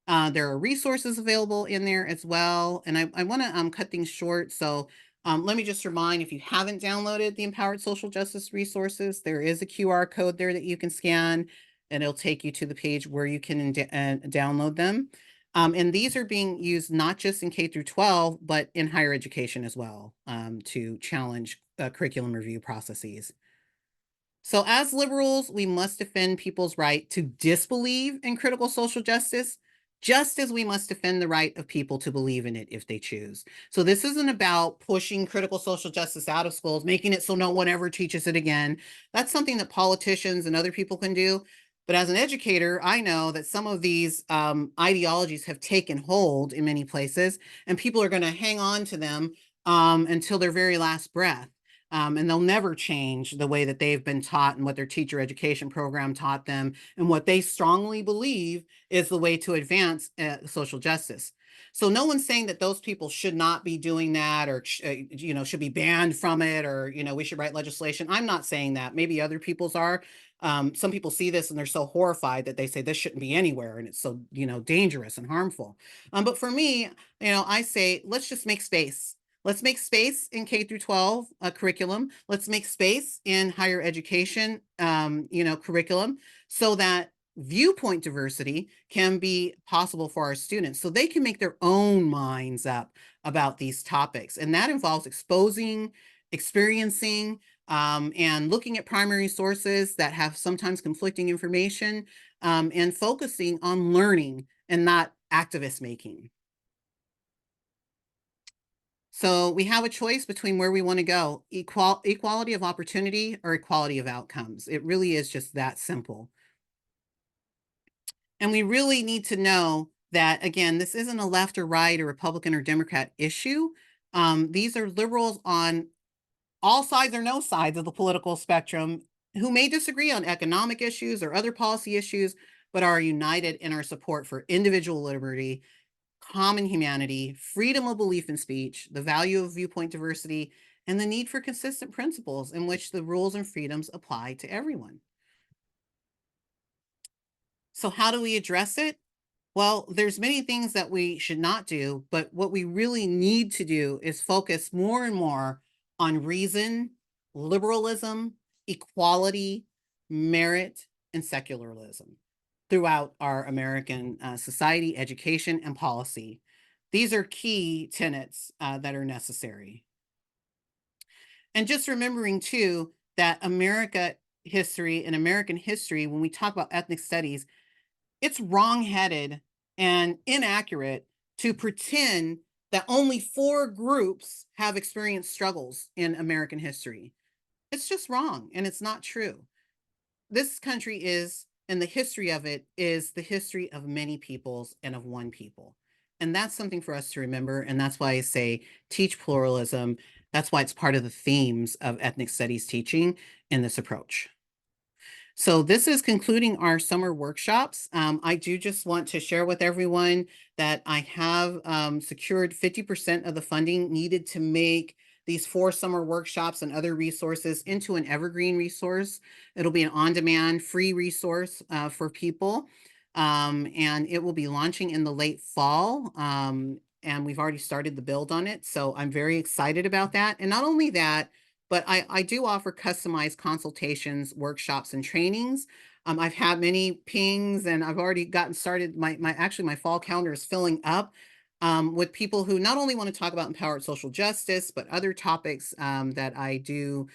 There are resources available in there as well. And I want to cut things short. So let me just remind, if you haven't downloaded the Empowered Social Justice resources, there is a QR code there that you can scan, and it'll take you to the page where you can download them. And these are being used not just in K through 12, but in higher education as well, to challenge curriculum review processes. So as liberals, we must defend people's right to disbelieve in critical social justice, just as we must defend the right of people to believe in it if they choose. So this isn't about pushing critical social justice out of schools, making it so no one ever teaches it again. That's something that politicians and other people can do. But as an educator, I know that some of these ideologies have taken hold in many places, and people are going to hang on to them until their very last breath. And they'll never change the way that they've been taught and what their teacher education program taught them and what they strongly believe is the way to advance social justice. So no one's saying that those people should not be doing that or should be banned from it, or we should write legislation. I'm not saying that. Maybe other people's are. Some people see this and they're so horrified that they say this shouldn't be anywhere and it's so dangerous and harmful. But for me, I say let's just make space. Let's make space in K through 12 curriculum. Let's make space in higher education, curriculum, so that viewpoint diversity can be possible for our students, so they can make their own minds up about these topics. And that involves exposing, experiencing, and looking at primary sources that have sometimes conflicting information, and focusing on learning and not activist making. So we have a choice between where we want to go, equality of opportunity or equality of outcomes. It really is just that simple. And we really need to know that, again, this isn't a left or right or Republican or Democrat issue. These are liberals on all sides or no sides of the political spectrum who may disagree on economic issues or other policy issues, but are united in our support for individual liberty, common humanity, freedom of belief and speech, the value of viewpoint diversity, and the need for consistent principles in which the rules and freedoms apply to everyone. So how do we address it? Well, there's many things that we should not do, but what we really need to do is focus more and more on reason, liberalism, equality, merit, and secularism throughout our American society, education, and policy. These are key tenets that are necessary. And just remembering too that American history, when we talk about ethnic studies, it's wrong-headed and inaccurate to pretend that only 4 groups have experienced struggles in American history. It's just wrong, and it's not true. This country is, and the history of it is the history of many peoples and of one people. And that's something for us to remember. And that's why I say teach pluralism. That's why it's part of the themes of ethnic studies teaching in this approach. So this is concluding our summer workshops. I do just want to share with everyone that I have secured 50% of the funding needed to make these 4 summer workshops and other resources into an evergreen resource. It'll be an on-demand free resource for people. And it will be launching in the late fall. And we've already started the build on it. So I'm very excited about that. And not only that, but I do offer customized consultations, workshops, and trainings. I've had many pings and I've already gotten started. Actually my fall calendar is filling up with people who not only want to talk about empowered social justice, but other topics that I do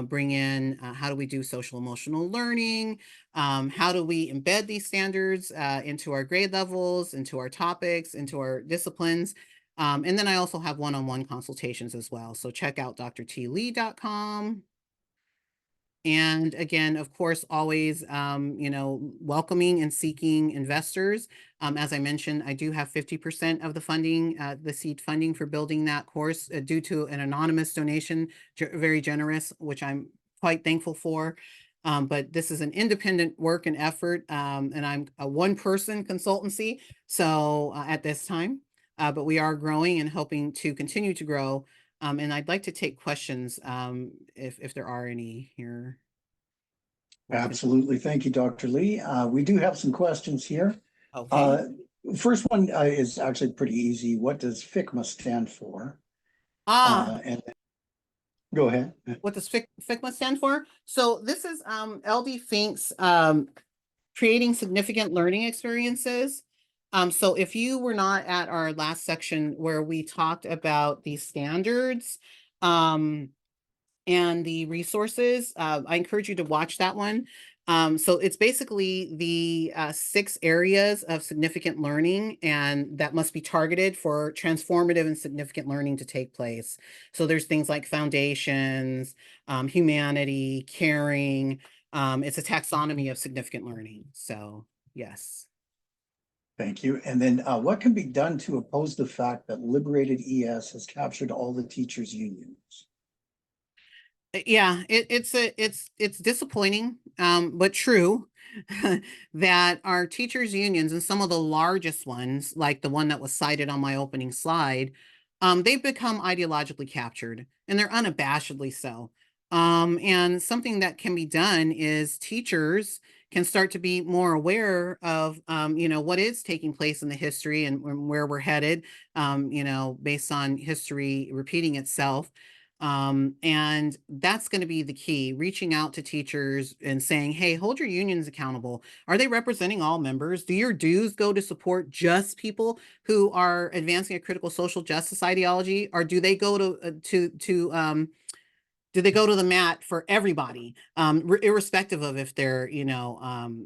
bring in. How do we do social emotional learning? How do we embed these standards into our grade levels, into our topics, into our disciplines? And then I also have one-on-one consultations as well. So check out drtlee.com. And again, of course, always, welcoming and seeking investors. As I mentioned, I do have 50% of the funding, the seed funding for building that course due to an anonymous donation, very generous, which I'm quite thankful for. But this is an independent work and effort, and I'm a one-person consultancy. So at this time, but we are growing and hoping to continue to grow. And I'd like to take questions if there are any here. Absolutely. Thank you, Dr. Lee. We do have some questions here. Okay. First one is actually pretty easy. What does FICMA stand for? And go ahead. What does FICMA stand for? So this is LD Fink's creating significant learning experiences. So if you were not at our last section where we talked about the standards and the resources, I encourage you to watch that one. So it's basically the 6 areas of significant learning, and that must be targeted for transformative and significant learning to take place. So there's things like foundations, humanity, caring. It's a taxonomy of significant learning. So yes. Thank you. And then what can be done to oppose the fact that Liberated ES has captured all the teachers' unions? Yeah, it's disappointing, but true that our teachers' unions and some of the largest ones, like the one that was cited on my opening slide, they've become ideologically captured, and they're unabashedly so. And something that can be done is teachers can start to be more aware of, what is taking place in the history and where we're headed, based on history repeating itself. And that's going to be the key, reaching out to teachers and saying, hey, hold your unions accountable. Are they representing all members? Do your dues go to support just people who are advancing a critical social justice ideology? Or do they go do they go to the mat for everybody, irrespective of if they're,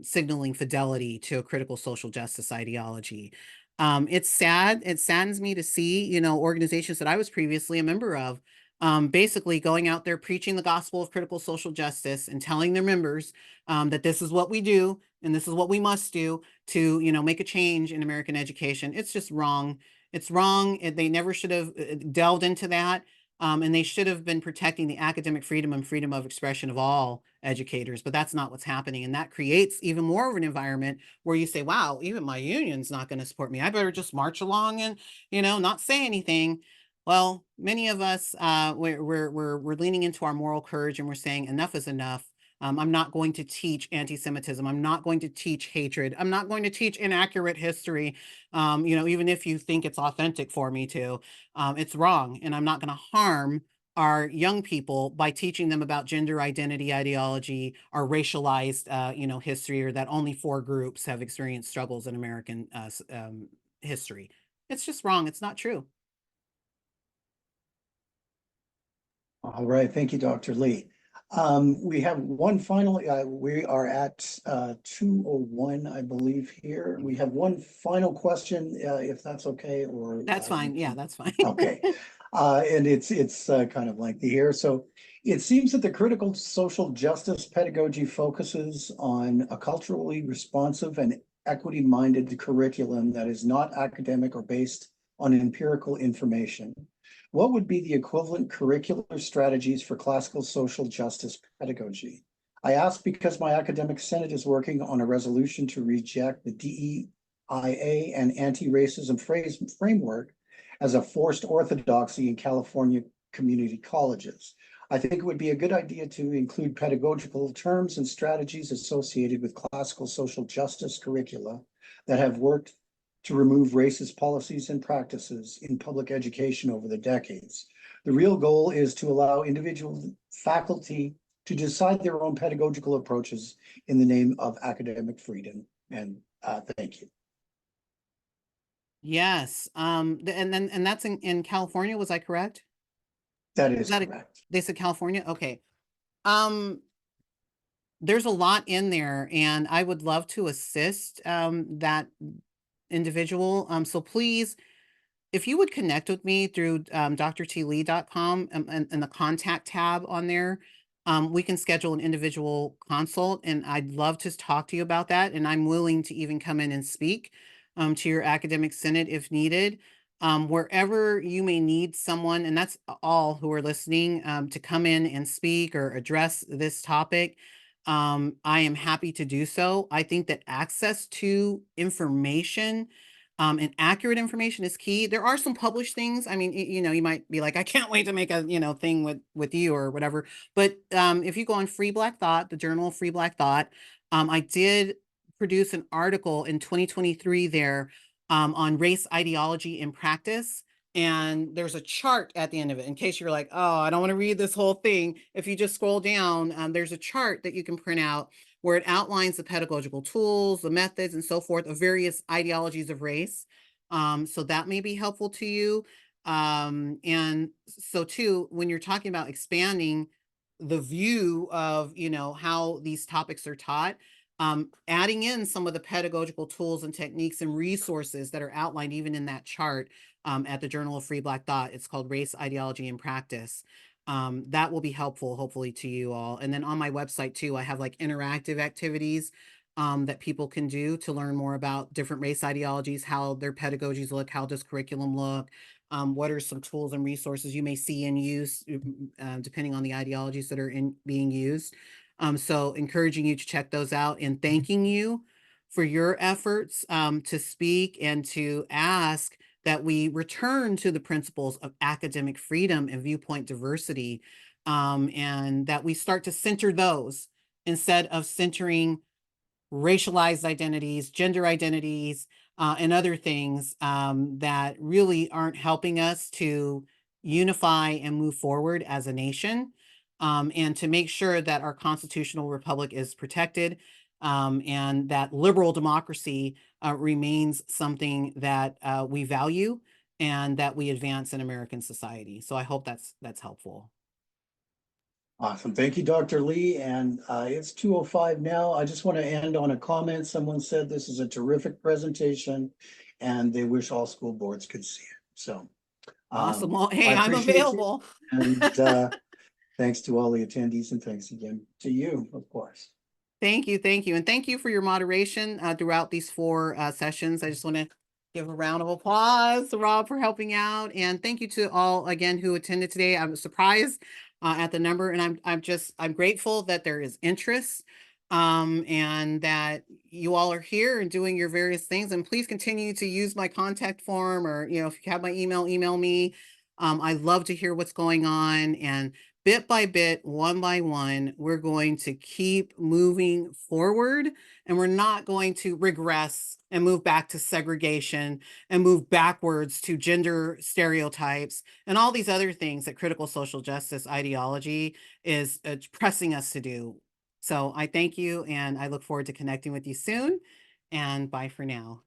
signaling fidelity to a critical social justice ideology? It's sad. It saddens me to see, organizations that I was previously a member of, basically going out there preaching the gospel of critical social justice and telling their members that this is what we do and this is what we must do to, make a change in American education. It's just wrong. It's wrong. They never should have delved into that. And they should have been protecting the academic freedom and freedom of expression of all educators, but that's not what's happening. And that creates even more of an environment where you say, wow, even my union's not going to support me. I better just march along and, not say anything. Well, many of us, we're leaning into our moral courage and we're saying enough is enough. I'm not going to teach anti-Semitism. I'm not going to teach hatred. I'm not going to teach inaccurate history. Even if you think it's authentic for me to, it's wrong. And I'm not going to harm our young people by teaching them about gender identity ideology or racialized, history, or that only 4 groups have experienced struggles in American history. It's just wrong. It's not true. All right. Thank you, Dr. Lee. We have one final, we are at 2:01, I believe here. We have one final question, if that's okay, or that's fine. Yeah, that's fine. Okay. And it's kind of lengthy here. So it seems that the critical social justice pedagogy focuses on a culturally responsive and equity-minded curriculum that is not academic or based on empirical information. What would be the equivalent curricular strategies for classical social justice pedagogy? I ask because my academic senate is working on a resolution to reject the DEIA and anti-racism framework as a forced orthodoxy in California community colleges. I think it would be a good idea to include pedagogical terms and strategies associated with classical social justice curricula that have worked to remove racist policies and practices in public education over the decades. The real goal is to allow individual faculty to decide their own pedagogical approaches in the name of academic freedom. And thank you. Yes. And that's in California, was I correct? That Is is that correct. they said California? Okay. Um, there's a lot in there, and I would love to assist that individual. So please, if you would connect with me through drtlee.com and the contact tab on there, we can schedule an individual consult, and I'd love to talk to you about that. And I'm willing to even come in and speak to your academic senate if needed. Wherever you may need someone, and that's all who are listening, to come in and speak or address this topic. I am happy to do so. I think that access to information and accurate information is key. There are some published things. I mean, you might be like, I can't wait to make a, thing with you or whatever. But if you go on Free Black Thought, the Journal of Free Black Thought, I did produce an article in 2023 there on race, ideology, and practice. And there's a chart at the end of it in case you're like, oh, I don't want to read this whole thing. If you just scroll down, there's a chart that you can print out where it outlines the pedagogical tools, the methods, and so forth of various ideologies of race. So that may be helpful to you. And so too, when you're talking about expanding the view of, how these topics are taught, adding in some of the pedagogical tools and techniques and resources that are outlined even in that chart at the Journal of Free Black Thought. It's called Race, Ideology, and Practice. That will be helpful, hopefully, to you all. And then on my website too, I have like interactive activities that people can do to learn more about different race ideologies, how their pedagogies look, how does curriculum look, what are some tools and resources you may see in use, depending on the ideologies that are being used. So encouraging you to check those out and thanking you for your efforts to speak and to ask that we return to the principles of academic freedom and viewpoint diversity, and that we start to center those instead of centering racialized identities, gender identities, and other things that really aren't helping us to unify and move forward as a nation, and to make sure that our constitutional republic is protected, and that liberal democracy remains something that we value and that we advance in American society. So I hope that's helpful. Awesome. Thank you, Dr. Lee. And it's 2:05 now. I just want to end on a comment. Someone said this is a terrific presentation and they wish all school boards could see it. So Awesome. Well, hey, I I'm appreciate you. available. And thanks to all the attendees and thanks again to you, of course. Thank you, thank you. And thank you for your moderation throughout these 4 sessions. I just want to give a round of applause to Rob for helping out. And thank you to all again who attended today. I was surprised at the number, and I'm grateful that there is interest, and that you all are here and doing your various things. And please continue to use my contact form, or if you have my email me. I love to hear what's going on, and bit by bit, one by one, we're going to keep moving forward, and we're not going to regress and move back to segregation and move backwards to gender stereotypes and all these other things that critical social justice ideology is pressing us to do. So I thank you, and I look forward to connecting with you soon, and bye for now.